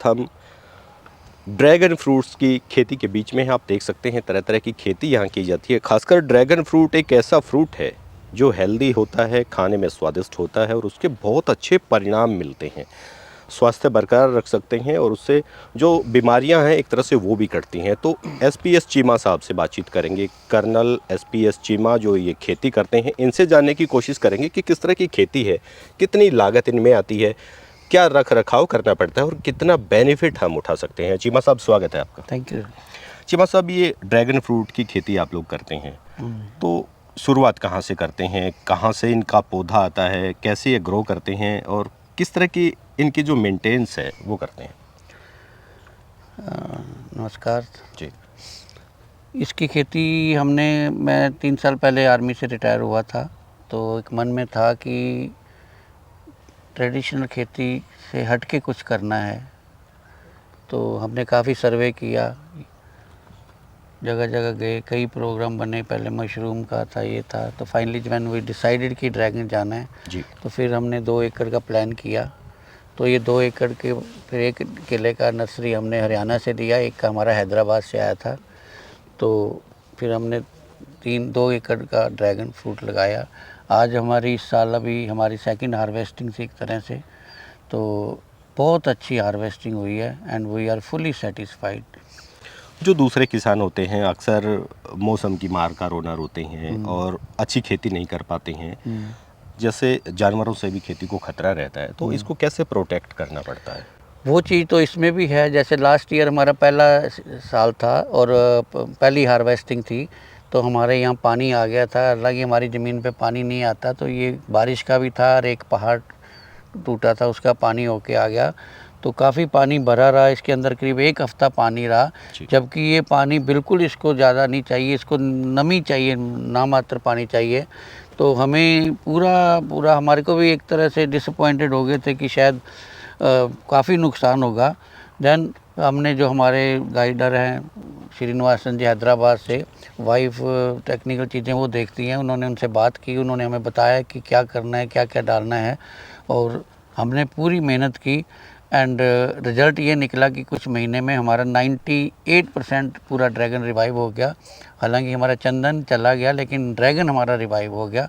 हम dragon fruits की खेती के बीच में हैं। आप देख सकते हैं तरह तरह की खेती यहाँ की जाती है। खासकर ड्रैगन फ्रूट एक ऐसा फ्रूट है जो हेल्दी होता है, खाने में स्वादिष्ट होता है और उसके बहुत अच्छे परिणाम मिलते हैं। स्वास्थ्य बरकरार रख सकते हैं और उससे जो बीमारियां हैं एक तरह से वो भी कटती हैं। तो एसपीएस चीमा साहब से बातचीत करेंगे, कर्नल एसपीएस चीमा जो ये खेती करते हैं, इनसे जानने की कोशिश करेंगे कि किस तरह की खेती है, कितनी लागत इनमें आती है, क्या रख रखाव करना पड़ता है और कितना बेनिफिट हम उठा सकते हैं। चीमा साहब, स्वागत है आपका। Thank you. चीमा साहब, ये ड्रैगन फ्रूट की खेती आप लोग करते हैं, तो शुरुआत कहाँ से करते हैं, कहाँ से इनका पौधा आता है, कैसे ये ग्रो करते हैं और किस तरह की इनकी जो मेंटेनेंस है वो करते हैं? नमस्कार जी। इसकी खेती मैं 3 साल पहले आर्मी से रिटायर हुआ था, तो एक मन में था कि ट्रेडिशनल खेती से हट के कुछ करना है। तो हमने काफ़ी सर्वे किया, जगह जगह गए, कई प्रोग्राम बने, पहले मशरूम का था, ये था, तो फाइनली व्हेन वी डिसाइडेड कि ड्रैगन जाना है जी। तो फिर हमने 2 एकड़ का प्लान किया। तो ये 2 एकड़ के फिर एक केले का नर्सरी हमने हरियाणा से लिया, एक का हमारा हैदराबाद से आया था। तो फिर हमने 2 एकड़ का ड्रैगन फ्रूट लगाया। आज हमारी इस साल अभी हमारी सेकंड हार्वेस्टिंग थी एक तरह से, तो बहुत अच्छी हार्वेस्टिंग हुई है and we are fully satisfied. जो दूसरे किसान होते हैं अक्सर मौसम की मार का रोना रोते हैं और अच्छी खेती नहीं कर पाते हैं, जैसे जानवरों से भी खेती को खतरा रहता है, तो इसको कैसे प्रोटेक्ट करना पड़ता है? वो चीज़ तो इसमें भी है। जैसे लास्ट ईयर हमारा पहला साल था और पहली हार्वेस्टिंग थी, तो हमारे यहाँ पानी आ गया था। हालांकि हमारी ज़मीन पे पानी नहीं आता, तो ये बारिश का भी था और एक पहाड़ टूटा था, उसका पानी होके आ गया, तो काफ़ी पानी भरा रहा। इसके अंदर करीब 1 हफ़्ता पानी रहा, जबकि ये पानी बिल्कुल इसको ज़्यादा नहीं चाहिए, इसको नमी चाहिए, नामात्र पानी चाहिए। तो हमें पूरा हमारे को भी एक तरह से डिसअपॉइंटेड हो गए थे कि शायद काफ़ी नुकसान होगा। देन हमने जो हमारे गाइडर हैं श्रीनिवासन जी हैदराबाद से, वाइफ टेक्निकल चीज़ें वो देखती हैं, उन्होंने उनसे बात की, उन्होंने हमें बताया कि क्या करना है, क्या क्या डालना है, और हमने पूरी मेहनत की एंड रिज़ल्ट ये निकला कि कुछ महीने में हमारा 98% पूरा ड्रैगन रिवाइव हो गया। हालांकि हमारा चंदन चला गया लेकिन ड्रैगन हमारा रिवाइव हो गया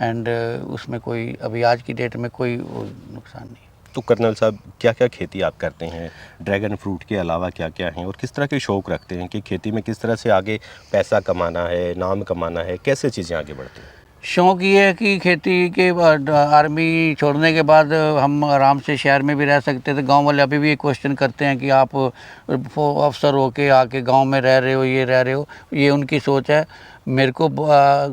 एंड उसमें कोई अभी आज की डेट में कोई नुकसान नहीं। तो कर्नल साहब, क्या क्या खेती आप करते हैं ड्रैगन फ्रूट के अलावा, क्या क्या हैं और किस तरह के शौक़ रखते हैं कि खेती में किस तरह से आगे पैसा कमाना है, नाम कमाना है, कैसे चीज़ें आगे बढ़ती हैं? शौक़ ये है कि खेती के बाद आर्मी छोड़ने के बाद हम आराम से शहर में भी रह सकते थे। गांव वाले अभी भी एक क्वेश्चन करते हैं कि आप अफसर होके आके गांव में रह रहे हो, ये रह रहे हो, ये उनकी सोच है। मेरे को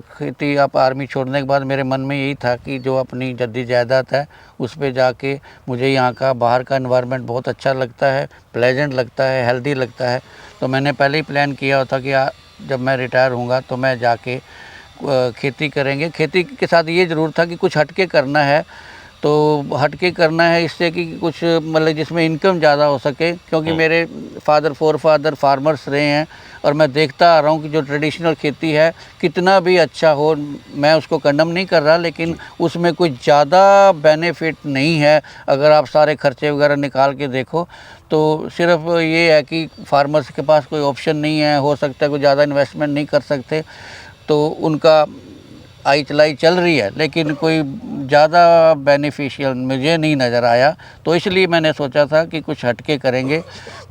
खेती आप आर्मी छोड़ने के बाद मेरे मन में यही था कि जो अपनी जद्दी जायदाद है उस पे जाके, मुझे यहाँ का बाहर का एनवायरनमेंट बहुत अच्छा लगता है, प्लेजेंट लगता है, हेल्दी लगता है। तो मैंने पहले ही प्लान किया था कि जब मैं रिटायर होऊंगा तो मैं जाके खेती करेंगे। खेती के साथ ये ज़रूर था कि कुछ हटके करना है, तो हटके करना है इससे कि कुछ मतलब जिसमें इनकम ज़्यादा हो सके, क्योंकि मेरे फादर फार्मर्स रहे हैं और मैं देखता आ रहा हूँ कि जो ट्रेडिशनल खेती है कितना भी अच्छा हो, मैं उसको कंडम नहीं कर रहा, लेकिन उसमें कोई ज़्यादा बेनिफिट नहीं है। अगर आप सारे खर्चे वगैरह निकाल के देखो तो सिर्फ ये है कि फार्मर्स के पास कोई ऑप्शन नहीं है, हो सकता है कोई ज़्यादा इन्वेस्टमेंट नहीं कर सकते, तो उनका आई चलाई चल रही है, लेकिन कोई ज़्यादा बेनिफिशियल मुझे नहीं नज़र आया। तो इसलिए मैंने सोचा था कि कुछ हटके करेंगे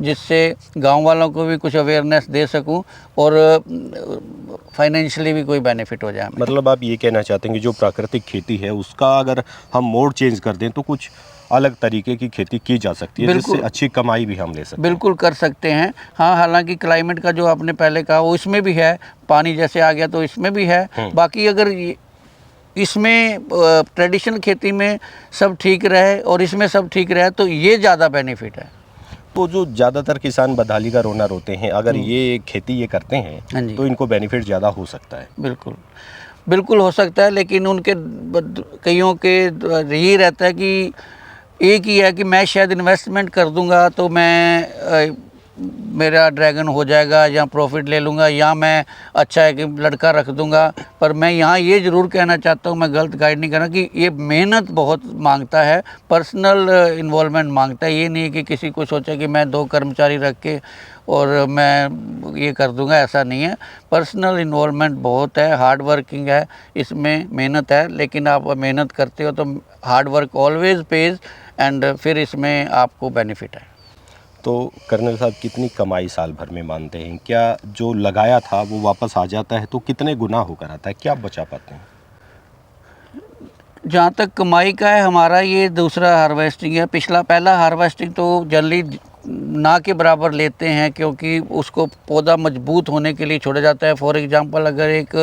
जिससे गांव वालों को भी कुछ अवेयरनेस दे सकूं और फाइनेंशियली भी कोई बेनिफिट हो जाए। मतलब आप ये कहना चाहते हैं कि जो प्राकृतिक खेती है उसका अगर हम मोड चेंज कर दें तो कुछ अलग तरीके की खेती की जा सकती है, जिससे अच्छी कमाई भी हम ले सकते हैं। बिल्कुल कर सकते हैं। हाँ, हालांकि क्लाइमेट का जो आपने पहले कहा वो इसमें भी है, पानी जैसे आ गया तो इसमें भी है। बाकी अगर इसमें ट्रेडिशनल खेती में सब ठीक रहे और इसमें सब ठीक रहे तो ये ज़्यादा बेनिफिट है। तो जो ज़्यादातर किसान बदहाली का रोना रोते हैं, अगर ये खेती ये करते हैं तो इनको बेनिफिट ज़्यादा हो सकता है। बिल्कुल बिल्कुल हो सकता है, लेकिन उनके कईयों के यही रहता है कि एक ही है कि मैं शायद इन्वेस्टमेंट कर दूंगा तो मैं मेरा ड्रैगन हो जाएगा या प्रॉफिट ले लूँगा, या मैं अच्छा है कि लड़का रख दूँगा। पर मैं यहाँ ये ज़रूर कहना चाहता हूँ, मैं गलत गाइड नहीं करना, कि ये मेहनत बहुत मांगता है, पर्सनल इन्वॉल्वमेंट मांगता है। ये नहीं है कि किसी को सोचा कि मैं 2 कर्मचारी रख के और मैं ये कर दूंगा, ऐसा नहीं है। पर्सनल इन्वॉल्वमेंट बहुत है, हार्ड वर्किंग है, इसमें मेहनत है, लेकिन आप मेहनत करते हो तो hard work always page, and फिर इसमें आपको बेनिफिट है। तो कर्नल साहब, कितनी कमाई साल भर में मानते हैं? क्या जो लगाया था वो वापस आ जाता है? तो कितने गुना होकर आता है? क्या बचा पाते हैं? जहाँ तक कमाई का है, हमारा ये दूसरा हार्वेस्टिंग है। पहला हार्वेस्टिंग तो जनरली ना के बराबर लेते हैं, क्योंकि उसको पौधा मजबूत होने के लिए छोड़ा जाता है। फॉर एग्जांपल, अगर एक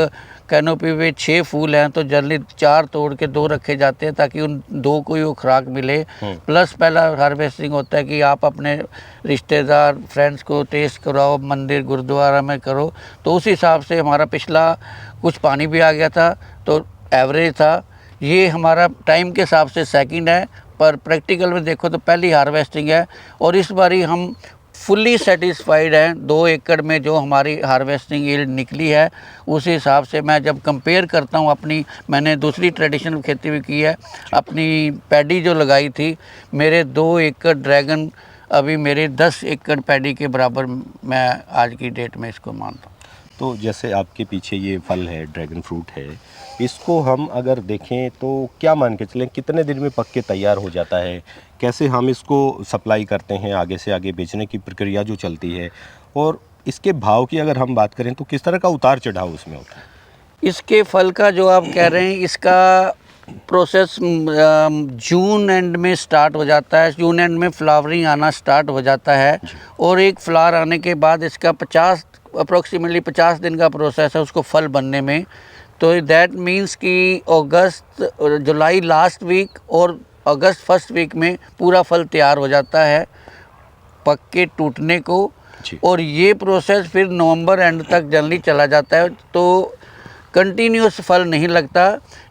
कैनोपी में 6 फूल हैं तो जनरली 4 तोड़ के 2 रखे जाते हैं, ताकि उन 2 को ही वो खुराक मिले। प्लस पहला हार्वेस्टिंग होता है कि आप अपने रिश्तेदार, फ्रेंड्स को टेस्ट कराओ, मंदिर गुरुद्वारा में करो। तो उस हिसाब से हमारा पिछला कुछ पानी भी आ गया था, तो एवरेज था। ये हमारा टाइम के हिसाब से सेकंड है, पर प्रैक्टिकल में देखो तो पहली हार्वेस्टिंग है। और इस बारी हम फुल्ली सेटिस्फाइड हैं 2 एकड़ में जो हमारी हार्वेस्टिंग यील्ड निकली है। उस हिसाब से मैं जब कंपेयर करता हूँ अपनी, मैंने दूसरी ट्रेडिशनल खेती भी की है, अपनी पैडी जो लगाई थी, मेरे 2 एकड़ ड्रैगन अभी मेरे 10 एकड़ पैडी के बराबर मैं आज की डेट में इसको मानता हूँ। तो जैसे आपके पीछे ये फल है, ड्रैगन फ्रूट है, इसको हम अगर देखें तो क्या मान के चलें, कितने दिन में पक के तैयार हो जाता है? कैसे हम इसको सप्लाई करते हैं, आगे से आगे बेचने की प्रक्रिया जो चलती है? और इसके भाव की अगर हम बात करें तो किस तरह का उतार चढ़ाव उसमें होता है? इसके फल का जो आप कह रहे हैं, इसका प्रोसेस जून एंड में स्टार्ट हो जाता है। जून एंड में फ्लावरिंग आना स्टार्ट हो जाता है, और एक फ्लावर आने के बाद इसका अप्रोक्सीमेटली 50 दिन का प्रोसेस है उसको फल बनने में। तो दैट मीन्स कि अगस्त, जुलाई लास्ट वीक और अगस्त फर्स्ट वीक में पूरा फल तैयार हो जाता है पक के टूटने को। और ये प्रोसेस फिर नवंबर एंड तक जनरली चला जाता है। तो कंटिन्यूस फल नहीं लगता,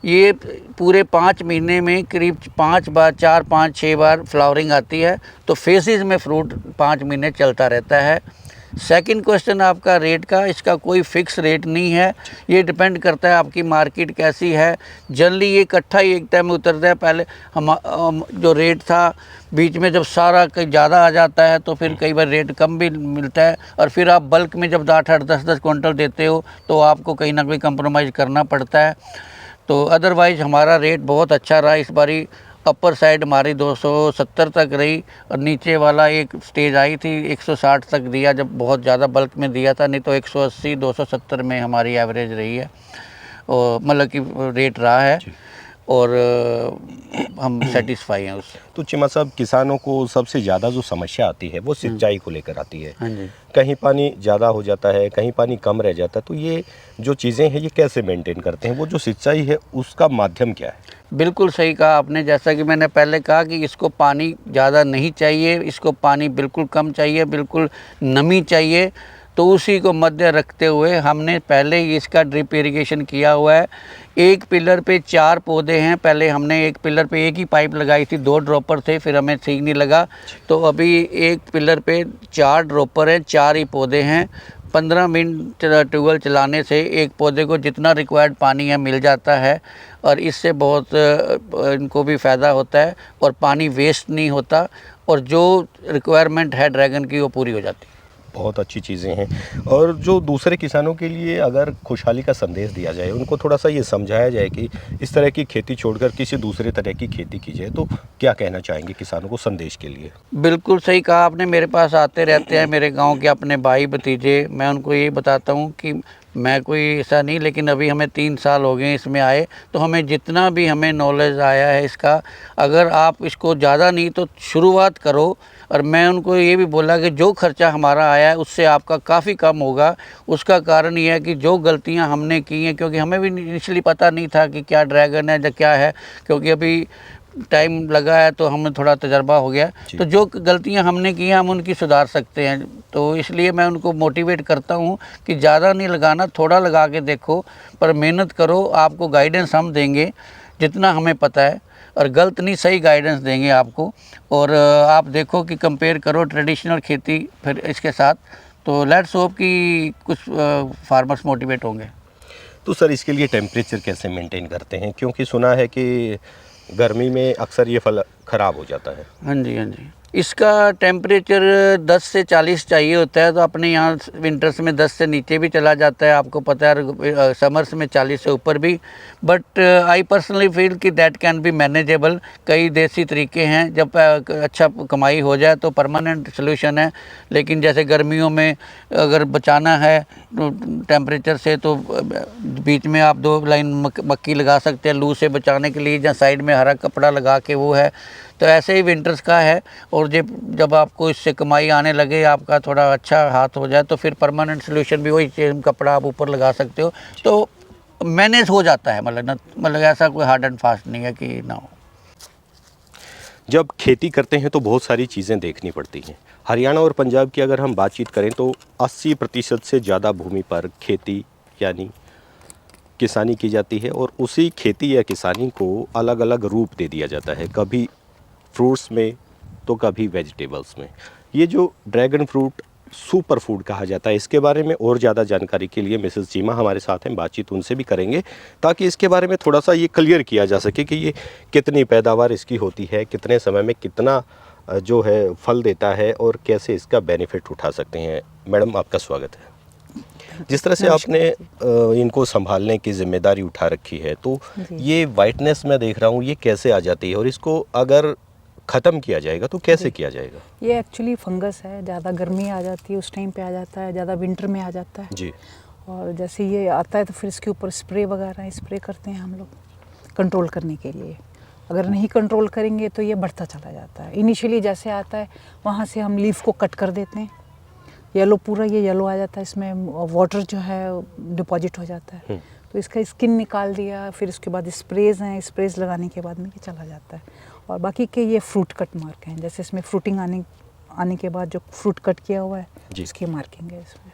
ये पूरे 5 महीने में करीब 5 बार, 4, 5, 6 बार फ्लावरिंग आती है। तो फेजेस में फ्रूट 5 महीने चलता रहता है। सेकंड क्वेश्चन आपका रेट का, इसका कोई फिक्स रेट नहीं है, ये डिपेंड करता है आपकी मार्केट कैसी है। जनरली ये इकट्ठा ही एक टाइम में उतरता है। पहले हम जो रेट था, बीच में जब सारा कहीं ज़्यादा आ जाता है तो फिर कई बार रेट कम भी मिलता है, और फिर आप बल्क में जब 8-8, 10-10 क्विंटल देते हो तो आपको कहीं ना कहीं कंप्रोमाइज़ करना पड़ता है। तो अदरवाइज़ हमारा रेट बहुत अच्छा रहा इस बारी। अपर साइड हमारी 270 तक रही, और नीचे वाला एक स्टेज आई थी 160 तक दिया, जब बहुत ज़्यादा बल्क में दिया था। नहीं तो 180, 270 में हमारी एवरेज रही है, और मतलब कि रेट रहा है, और हम सेटिस्फाई हैं उससे। तो चीमा साहब, किसानों को सबसे ज़्यादा जो समस्या आती है वो सिंचाई को लेकर आती है। हाँ जी। कहीं पानी ज़्यादा हो जाता है, कहीं पानी कम रह जाता है, तो ये जो चीज़ें हैं ये कैसे मेंटेन करते हैं? वो जो सिंचाई है उसका माध्यम क्या है? बिल्कुल सही कहा आपने। जैसा कि मैंने पहले कहा कि इसको पानी ज़्यादा नहीं चाहिए, इसको पानी बिल्कुल कम चाहिए, बिल्कुल नमी चाहिए। तो उसी को मध्य रखते हुए हमने पहले ही इसका ड्रिप इरिगेशन किया हुआ है। एक पिलर पे 4 पौधे हैं। पहले हमने एक पिलर पे एक ही पाइप लगाई थी, 2 ड्रॉपर थे, फिर हमें ठीक नहीं लगा, तो अभी एक पिलर पे 4 ड्रॉपर हैं, 4 ही पौधे हैं। 15 मिनट ट्यूबवेल चलाने से एक पौधे को जितना रिक्वायर्ड पानी है मिल जाता है, और इससे बहुत इनको भी फ़ायदा होता है, और पानी वेस्ट नहीं होता, और जो रिक्वायरमेंट है ड्रैगन की वो पूरी हो जाती है। बहुत अच्छी चीज़ें हैं। और जो दूसरे किसानों के लिए अगर खुशहाली का संदेश दिया जाए, उनको थोड़ा सा ये समझाया जाए कि इस तरह की खेती छोड़कर किसी दूसरे तरह की खेती की जाए, तो क्या कहना चाहेंगे किसानों को संदेश के लिए? बिल्कुल सही कहा आपने। मेरे पास आते रहते हैं मेरे गांव के अपने भाई भतीजे, मैं उनको ये बताता हूँ कि मैं कोई ऐसा नहीं, लेकिन अभी हमें 3 साल हो गए इसमें आए, तो हमें जितना भी हमें नॉलेज आया है इसका, अगर आप इसको ज़्यादा नहीं तो शुरुआत करो। और मैं उनको ये भी बोला कि जो खर्चा हमारा आया है उससे आपका काफ़ी कम होगा। उसका कारण ये है कि जो गलतियां हमने की हैं, क्योंकि हमें भी इनिशियली पता नहीं था कि क्या ड्रैगन है या क्या है, क्योंकि अभी टाइम लगा है तो हमें थोड़ा तजर्बा हो गया। तो जो गलतियां हमने की हैं हम उनकी सुधार सकते हैं। तो इसलिए मैं उनको मोटिवेट करता हूं कि ज़्यादा नहीं लगाना, थोड़ा लगा के देखो, पर मेहनत करो। आपको गाइडेंस हम देंगे जितना हमें पता है, और गलत नहीं सही गाइडेंस देंगे आपको। और आप देखो कि कंपेयर करो ट्रेडिशनल खेती फिर इसके साथ, तो लेट्स होप कि कुछ फार्मर्स मोटिवेट होंगे। तो सर इसके लिए टेम्परेचर कैसे मेंटेन करते हैं, क्योंकि सुना है कि गर्मी में अक्सर ये फल ख़राब हो जाता है। हाँ जी, हाँ जी। इसका टेम्परेचर 10 से 40 चाहिए होता है, तो अपने यहाँ विंटर्स में 10 से नीचे भी चला जाता है, आपको पता है, समर्स में 40 से ऊपर भी। बट आई पर्सनली फील कि दैट कैन बी मैनेजेबल। कई देसी तरीके हैं, जब अच्छा कमाई हो जाए तो परमानेंट सोल्यूशन है। लेकिन जैसे गर्मियों में अगर बचाना है टेम्परेचर से, तो बीच में आप 2 लाइन मक्की लगा सकते हैं लू से बचाने के लिए, या साइड में हरा कपड़ा लगा के वो है। तो ऐसे ही विंटर्स का है। और जब आपको इससे कमाई आने लगे, आपका थोड़ा अच्छा हाथ हो जाए, तो फिर परमानेंट सोल्यूशन भी वही सेम कपड़ा आप ऊपर लगा सकते हो, तो मैनेज हो जाता है। मतलब ऐसा कोई हार्ड एंड फास्ट नहीं है कि ना हो। जब खेती करते हैं तो बहुत सारी चीज़ें देखनी पड़ती हैं। हरियाणा और पंजाब की अगर हम बातचीत करें तो 80% से ज़्यादा भूमि पर खेती यानी किसानी की जाती है, और उसी खेती या किसानी को अलग अलग रूप दे दिया जाता है, कभी फ्रूट्स में तो कभी वेजिटेबल्स में। ये जो ड्रैगन फ्रूट सुपर फूड कहा जाता है, इसके बारे में और ज़्यादा जानकारी के लिए मिसेस चीमा हमारे साथ हैं, बातचीत उनसे भी करेंगे ताकि इसके बारे में थोड़ा सा ये क्लियर किया जा सके कि ये कितनी पैदावार इसकी होती है, कितने समय में कितना जो है फल देता है, और कैसे इसका बेनिफिट उठा सकते हैं। मैडम आपका स्वागत है। जिस तरह से आपने इनको संभालने की जिम्मेदारी उठा रखी है, तो ये वाइटनेस मैं देख रहा हूँ ये कैसे आ जाती है, और इसको अगर ख़त्म किया जाएगा तो कैसे किया जाएगा? ये एक्चुअली फंगस है, ज़्यादा गर्मी आ जाती है उस टाइम पे आ जाता है, ज़्यादा विंटर में आ जाता है जी। और जैसे ये आता है तो फिर इसके ऊपर स्प्रे वगैरह स्प्रे करते हैं हम लोग कंट्रोल करने के लिए। अगर नहीं कंट्रोल करेंगे तो ये बढ़ता चला जाता है। इनिशियली जैसे आता है वहाँ से हम लीफ को कट कर देते हैं, येलो पूरा ये येलो आ जाता है, इसमें वाटर जो है डिपॉजिट हो जाता है, तो इसका स्किन निकाल दिया, फिर उसके बाद स्प्रेज हैं, स्प्रेज लगाने के बाद में ये चला जाता है। और बाकी के ये फ्रूट कट मार्क हैं, जैसे इसमें फ्रूटिंग आने के बाद जो फ्रूट कट किया हुआ है इसकी मार्किंग है इसमें।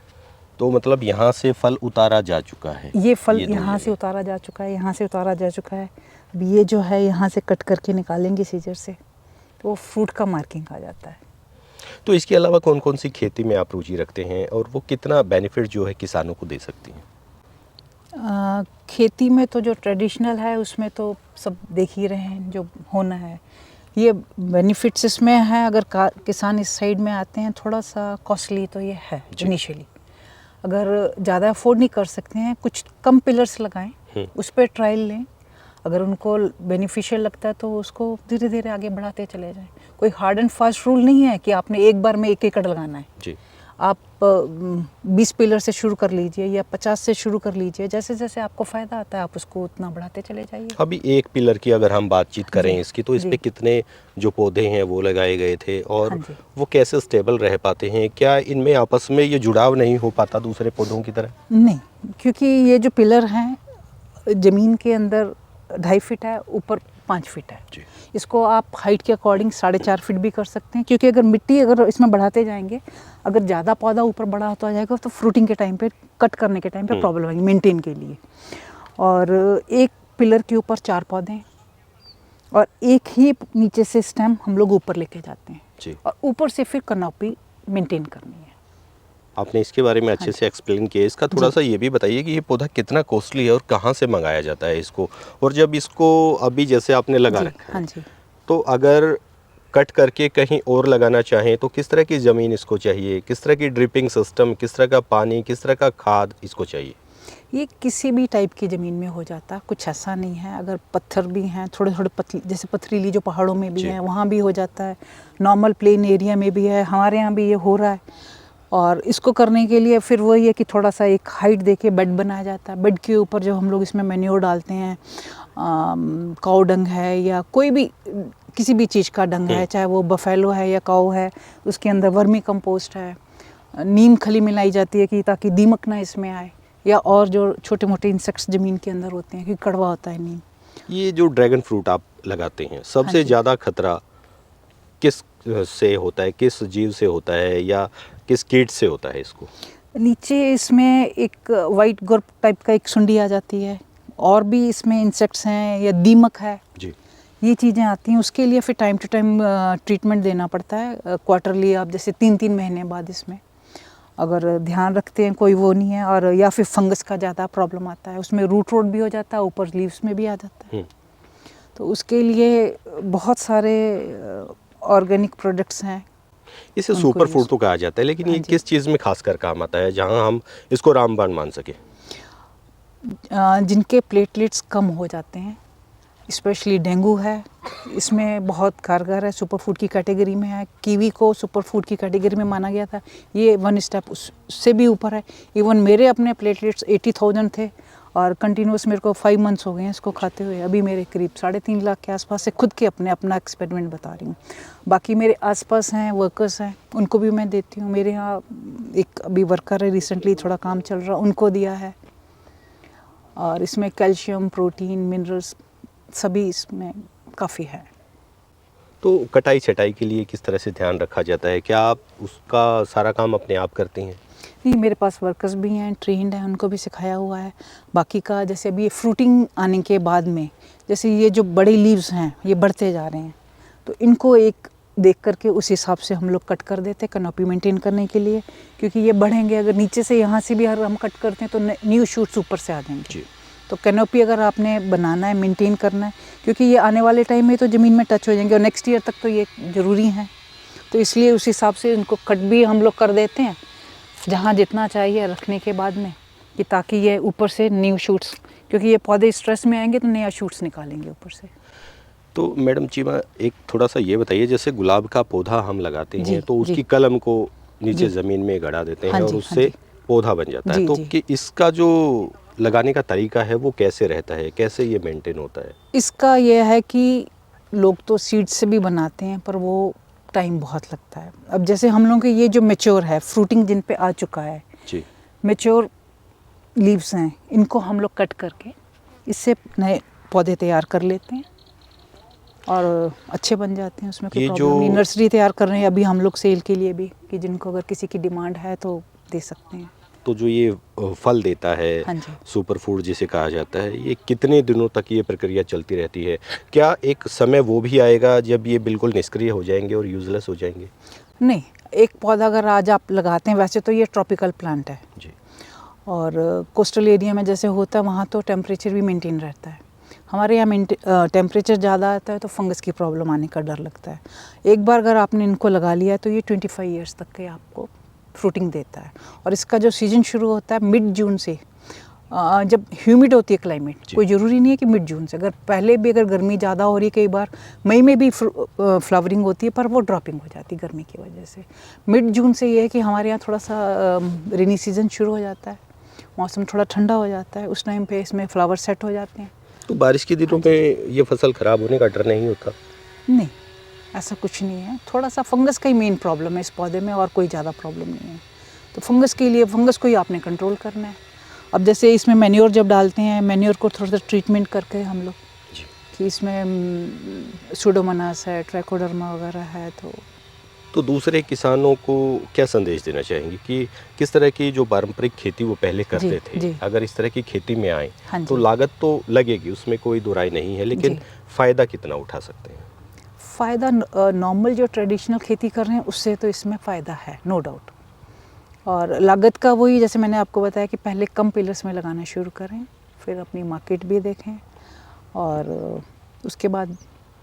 तो मतलब यहाँ से फल उतारा जा चुका है, ये फल यहाँ से उतारा जा चुका है, यहाँ से उतारा जा चुका है। अब ये जो है यहाँ से कट करके निकालेंगे सीजर से, तो वो फ्रूट का मार्किंग आ जाता है। तो इसके अलावा कौन कौन सी खेती में आप रुचि रखते हैं, और वो कितना बेनिफिट जो है किसानों को दे सकती हैं? खेती में तो जो ट्रेडिशनल है उसमें तो सब देख ही रहे हैं जो होना है। ये बेनिफिट्स इसमें है, अगर किसान इस साइड में आते हैं, थोड़ा सा कॉस्टली तो ये है इनिशियली। अगर ज़्यादा अफोर्ड नहीं कर सकते हैं, कुछ कम पिलर्स लगाएं, उस पर ट्रायल लें, अगर उनको बेनिफिशियल लगता है तो उसको धीरे धीरे आगे बढ़ाते चले जाएं। कोई हार्ड एंड फास्ट रूल नहीं है कि आपने एक बार में 1 एकड़ लगाना है जी। आप 20 पिलर से शुरू कर लीजिए या 50 से शुरू कर लीजिए, जैसे जैसे आपको फ़ायदा आता है आप उसको उतना बढ़ाते चले जाइए। अभी 1 पिलर की अगर हम बातचीत करें इसकी, तो इस पे कितने जो पौधे हैं वो लगाए गए थे, और वो कैसे स्टेबल रह पाते हैं? क्या इनमें आपस में ये जुड़ाव नहीं हो पाता दूसरे पौधों की तरह? नहीं, क्योंकि ये जो पिलर हैं ज़मीन के अंदर 2.5 फीट है, ऊपर 5 फीट है जी। इसको आप हाइट के अकॉर्डिंग 4.5 फीट भी कर सकते हैं, क्योंकि अगर मिट्टी अगर इसमें बढ़ाते जाएंगे, अगर ज़्यादा पौधा ऊपर बड़ा होता जाएगा तो फ्रूटिंग के टाइम पे, कट करने के टाइम पे प्रॉब्लम आएगी मेंटेन के लिए। और एक पिलर के ऊपर 4 पौधे हैं, और एक ही नीचे से स्टेम हम लोग ऊपर लेके जाते हैं जी। और ऊपर से फिर कैनोपी मेंटेन करनी है। आपने इसके बारे में अच्छे से एक्सप्लेन किया। इसका थोड़ा सा ये भी बताइए कि ये पौधा कितना कॉस्टली है और कहाँ से मंगाया जाता है इसको, और जब इसको अभी जैसे आपने लगा रखा है, हाँ जी, तो अगर कट करके कहीं और लगाना चाहें तो किस तरह की ज़मीन इसको चाहिए, किस तरह की ड्रिपिंग सिस्टम, किस तरह का पानी, किस तरह का खाद इसको चाहिए? ये किसी भी टाइप की ज़मीन में हो जाता, कुछ ऐसा नहीं है। अगर पत्थर भी हैं थोड़े थोड़े पतली, जैसे पथरीली जो पहाड़ों में भी हैं वहाँ भी हो जाता है, नॉर्मल प्लेन एरिया में भी है, हमारे यहाँ भी ये हो रहा है। और इसको करने के लिए फिर वही है कि थोड़ा सा एक हाइट देके बेड बनाया जाता है। बेड के ऊपर जो हम लोग इसमें मैन्योर डालते हैं, काऊ डंग है या कोई भी किसी भी चीज़ का डंग है, चाहे वो बफेलो है या काऊ है, उसके अंदर वर्मी कंपोस्ट है, नीम खली मिलाई जाती है कि ताकि दीमक ना इसमें आए, या और जो छोटे मोटे इंसेक्ट्स ज़मीन के अंदर होते हैं, क्योंकि कड़वा होता है नीम। ये जो ड्रैगन फ्रूट आप लगाते हैं, सबसे ज़्यादा खतरा किस से होता है, किस जीव से होता है या किस कीट से होता है इसको? नीचे इसमें एक वाइट गोर्प टाइप का एक सुंडी आ जाती है, और भी इसमें इंसेक्ट्स हैं या दीमक है जी। ये चीज़ें आती हैं। उसके लिए फिर टाइम टू टाइम ट्रीटमेंट देना पड़ता है, क्वार्टरली आप जैसे 3-3 महीने बाद इसमें अगर ध्यान रखते हैं कोई वो नहीं है। और या फिर फंगस का ज़्यादा प्रॉब्लम आता है, उसमें रूट रोट भी हो जाता है, ऊपर लीव्स में भी आ जाता है। तो उसके लिए बहुत सारे ऑर्गेनिक प्रोडक्ट्स हैं। इसे उनको सुपर use- फूड तो कहा जाता है, लेकिन ये हाँ जी। किस चीज़ में खासकर काम आता है जहां हम इसको रामबाण मान सके? जिनके प्लेटलेट्स कम हो जाते हैं, स्पेशली डेंगू है, इसमें बहुत कारगर है, सुपर फूड की कैटेगरी में है। कीवी को सुपर फूड की कैटेगरी में माना गया था, ये 1 स्टेप उससे भी ऊपर है। इवन मेरे अपने प्लेटलेट्स 80,000 थे और कंटिन्यूस मेरे को 5 मंथ्स हो गए हैं इसको खाते हुए। अभी मेरे करीब 3.5 लाख के आसपास से खुद के अपना एक्सपेरिमेंट बता रही हूँ। बाकी मेरे आसपास हैं वर्कर्स हैं, उनको भी मैं देती हूँ। मेरे यहाँ एक अभी वर्कर है, रिसेंटली थोड़ा काम चल रहा, उनको दिया है। और इसमें कैल्शियम, प्रोटीन, मिनरल्स सभी इसमें काफ़ी है। तो कटाई छटाई के लिए किस तरह से ध्यान रखा जाता है? क्या आप उसका सारा काम अपने आप करती हैं? नहीं, मेरे पास वर्कर्स भी हैं, ट्रेंड हैं, उनको भी सिखाया हुआ है। बाकी का जैसे अभी ये फ्रूटिंग आने के बाद में, जैसे ये जो बड़े लीव्स हैं ये बढ़ते जा रहे हैं, तो इनको एक देख करके उस हिसाब से हम लोग कट कर देते हैं कैनोपी मेंटेन करने के लिए। क्योंकि ये बढ़ेंगे, अगर नीचे से यहाँ से भी अगर हम कट करते हैं तो न्यू शूट्स ऊपर से आ जाएंगे। जी। तो कैनोपी अगर आपने बनाना है, मेंटेन करना है, क्योंकि ये आने वाले टाइम में तो ज़मीन में टच हो जाएंगे और नेक्स्ट ईयर तक तो ये ज़रूरी है। तो इसलिए उस हिसाब से इनको कट भी हम लोग कर देते हैं जहाँ जितना चाहिए रखने के बाद में, कि ताकि ये ऊपर से न्यू शूट्स, क्योंकि ये पौधे स्ट्रेस में आएंगे तो नया शूट्स निकालेंगे ऊपर से। तो मैडम चीमा, एक थोड़ा सा ये बताइए, जैसे गुलाब का पौधा हम लगाते जी, हैं तो जी। उसकी कलम को नीचे जी। ज़मीन में गड़ा देते हाँ हैं और जी, हाँ उससे जी। पौधा बन जाता है। जी, तो जी। कि इसका जो लगाने का तरीका है वो कैसे रहता है, कैसे ये मेंटेन होता है? इसका ये है कि लोग तो सीड से भी बनाते हैं, पर वो टाइम बहुत लगता है। अब जैसे हम लोगों के ये जो मेच्योर है, फ्रूटिंग जिन पे आ चुका है, जी। मेच्योर लीव्स हैं, इनको हम लोग कट करके इससे नए पौधे तैयार कर लेते हैं और अच्छे बन जाते हैं, उसमें कोई ये प्रॉब्लम नहीं। जो- नर्सरी तैयार कर रहे हैं अभी हम लोग सेल के लिए भी, कि जिनको अगर किसी की डिमांड है तो दे सकते हैं। तो जो ये फल देता है, हाँ जी। सुपर फूड जिसे कहा जाता है, ये कितने दिनों तक ये प्रक्रिया चलती रहती है? क्या एक समय वो भी आएगा जब ये बिल्कुल निष्क्रिय हो जाएंगे और यूजलेस हो जाएंगे? नहीं, एक पौधा अगर आज आप लगाते हैं, वैसे तो ये ट्रॉपिकल प्लांट है जी। और कोस्टल एरिया में जैसे होता है वहाँ तो टेम्परेचर भी मेंटेन रहता है। हमारे यहाँ टेम्परेचर ज़्यादा आता है तो फंगस की प्रॉब्लम आने का डर लगता है। एक बार अगर आपने इनको लगा लिया है तो ये 25 ईयर्स तक के आपको फ्रूटिंग देता है। और इसका जो सीजन शुरू होता है मिड जून से, जब ह्यूमिड होती है क्लाइमेट, कोई ज़रूरी नहीं है कि मिड जून से, अगर पहले भी अगर गर्मी ज़्यादा हो रही है, कई बार मई में भी फ्लावरिंग होती है पर वो ड्रॉपिंग हो जाती है गर्मी की वजह से। मिड जून से ये है कि हमारे यहाँ थोड़ा सा रेनी सीजन शुरू हो जाता है, मौसम थोड़ा ठंडा हो जाता है, उस टाइम पे इसमें फ्लावर सेट हो जाते हैं। तो बारिश के दिनों में ये फसल खराब होने का डर नहीं होता? नहीं, ऐसा कुछ नहीं है। थोड़ा सा फंगस का ही मेन प्रॉब्लम है इस पौधे में, और कोई ज़्यादा प्रॉब्लम नहीं है। तो फंगस के लिए फंगस को ही आपने कंट्रोल करना है। अब जैसे इसमें मैन्योर जब डालते हैं, मैन्योर को थोड़ा सा ट्रीटमेंट करके हम लोग, कि इसमें सूडोमोनास है, ट्राइकोडर्मा वगैरह है। तो दूसरे किसानों को क्या संदेश देना चाहेंगे कि किस तरह की जो पारंपरिक खेती वो पहले करते जी, थे, जी। अगर इस तरह की खेती में आए हाँ जी। तो लागत तो लगेगी, उसमें कोई दो राय नहीं है, लेकिन जी। फ़ायदा कितना उठा सकते हैं? फ़ायदा नॉर्मल जो ट्रेडिशनल खेती कर रहे हैं उससे तो इसमें फ़ायदा है, नो डाउट। और लागत का वही, जैसे मैंने आपको बताया कि पहले कम पिलर्स में लगाना शुरू करें, फिर अपनी मार्केट भी देखें और उसके बाद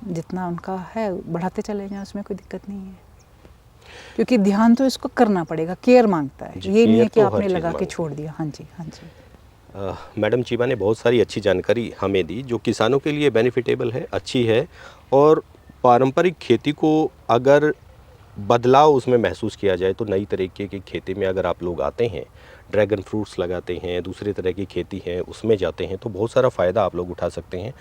जितना उनका है बढ़ाते चले जाएं, उसमें कोई दिक्कत नहीं है। क्योंकि ध्यान तो इसको करना पड़ेगा, केयर मांगता है, जी, ये नहीं है केयर कि तो आपने हर चीज़ लगा के मांगती छोड़ दिया। हाँ जी, हाँ जी। मैडम चीमा ने बहुत सारी अच्छी जानकारी हमें दी जो किसानों के लिए बेनिफिटेबल है, अच्छी है। और पारंपरिक खेती को अगर बदलाव उसमें महसूस किया जाए तो नई तरीके की खेती में अगर आप लोग आते हैं, ड्रैगन फ्रूट्स लगाते हैं, दूसरे तरह की खेती है उसमें जाते हैं, तो बहुत सारा फ़ायदा आप लोग उठा सकते हैं।